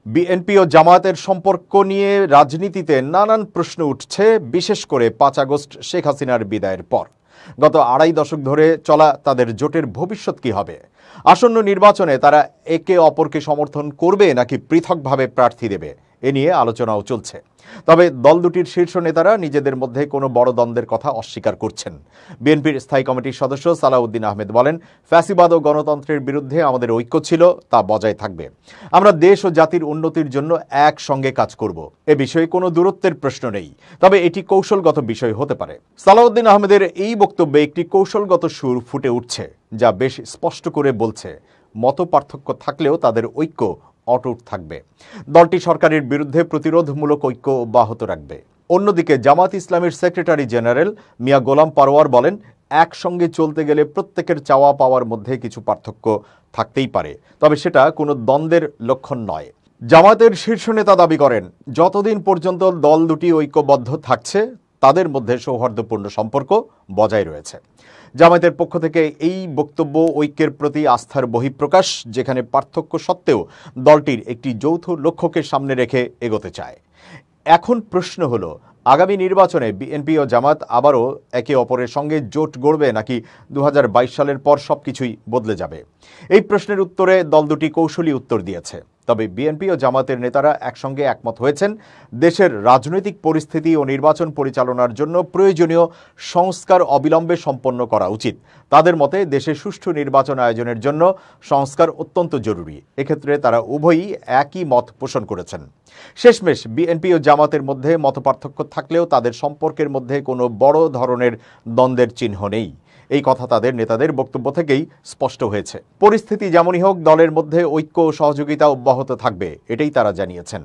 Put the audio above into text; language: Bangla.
বিএনপি ও জামায়াতের সম্পর্ক নিয়ে রাজনীতিতে নানান প্রশ্ন উঠছে, বিশেষ করে ৫ আগস্ট শেখ হাসিনার বিদায়ের পর। গত আড়াই দশক ধরে চলা তাদের জোটের ভবিষ্যৎ কি হবে? আসন্ন নির্বাচনে তারা একে অপরকে সমর্থন করবে নাকি পৃথকভাবে প্রার্থী দেবে, এ নিয়ে আলোচনাও চলছে। তবে দল দুটির শীর্ষ নেতারা নিজেদের মধ্যে কোনো বড় দ্বন্দ্বের কথা অস্বীকার করছেন। বিএনপির স্থায়ী কমিটির সদস্য সালাউদ্দিন আহমেদ বলেন, ফ্যাসিবাদ ও গণতন্ত্রের বিরুদ্ধে আমাদের ঐক্য ছিল, তা বজায় থাকবে। আমরা দেশ ও জাতির উন্নতির জন্য একসঙ্গে কাজ করব। এ বিষয়ে কোনো দূরত্বের প্রশ্ন নেই, তবে এটি কৌশলগত বিষয় হতে পারে। সালাউদ্দিন আহমেদের এই বক্তব্যে একটি কৌশলগত সুর ফুটে উঠছে, যা বেশ স্পষ্ট করে বলছে মত পার্থক্য থাকলেও তাদের ঐক্য অটুট থাকবে। দলটি সরকারের বিরুদ্ধে প্রতিরোধমূলক ঐক্য অব্যাহত রাখবে। অন্যদিকে জামাত ইসলামীর সেক্রেটারি জেনারেল মিয়া গোলাম পারোয়ার বলেন, একসঙ্গে চলতে গেলে প্রত্যেকের চাওয়া পাওয়ার মধ্যে কিছু পার্থক্য থাকতেই পারে, তবে সেটা কোনো দ্বন্দ্বের লক্ষণ নয়। জামায়াতের শীর্ষ নেতা দাবি করেন, যতদিন পর্যন্ত দল দুটি ঐক্যবদ্ধ থাকছে তাদের মধ্যে সৌহার্দ্যপূর্ণ সম্পর্ক বজায় রয়েছে। জামায়াতের পক্ষ থেকে এই বক্তব্য ঐক্যের প্রতি আস্থার বহিঃপ্রকাশ, যেখানে পার্থক্য সত্ত্বেও দলটির একটি যৌথ লক্ষ্যকে সামনে রেখে এগোতে চায়। এখন প্রশ্ন হলো, আগামী নির্বাচনে বিএনপি ও জামায়াত আবারও একে অপরের সঙ্গে জোট গড়বে নাকি ২০২২ সালের পর সবকিছুই বদলে যাবে? এই প্রশ্নের উত্তরে দল দুটি কৌশলী উত্তর দিয়েছে। তবে বিএনপি ও জামায়াতের নেতারা একসঙ্গে একমত হয়েছেন, দেশের রাজনৈতিক পরিস্থিতি ও নির্বাচন পরিচালনার জন্য প্রয়োজনীয় সংস্কার অবিলম্বে সম্পন্ন করা উচিত। তাদের মতে দেশে সুষ্ঠু নির্বাচন আয়োজনের জন্য সংস্কার অত্যন্ত জরুরি। এক্ষেত্রে তারা উভয়ই একই মত পোষণ করেছেন। শেষমেশ বিএনপি ও জামাতের মধ্যে মতপার্থক্য থাকলেও তাদের সম্পর্কের মধ্যে কোনো বড় ধরনের দ্বন্দ্বের চিহ্ন নেই। এই কথা তাদের নেতাদের বক্তব্য থেকেই স্পষ্ট হয়েছে। পরিস্থিতি যেমনই হোক, দলের মধ্যে ঐক্য ও সহযোগিতা অব্যাহত থাকবে, এটাই তারা জানিয়েছেন।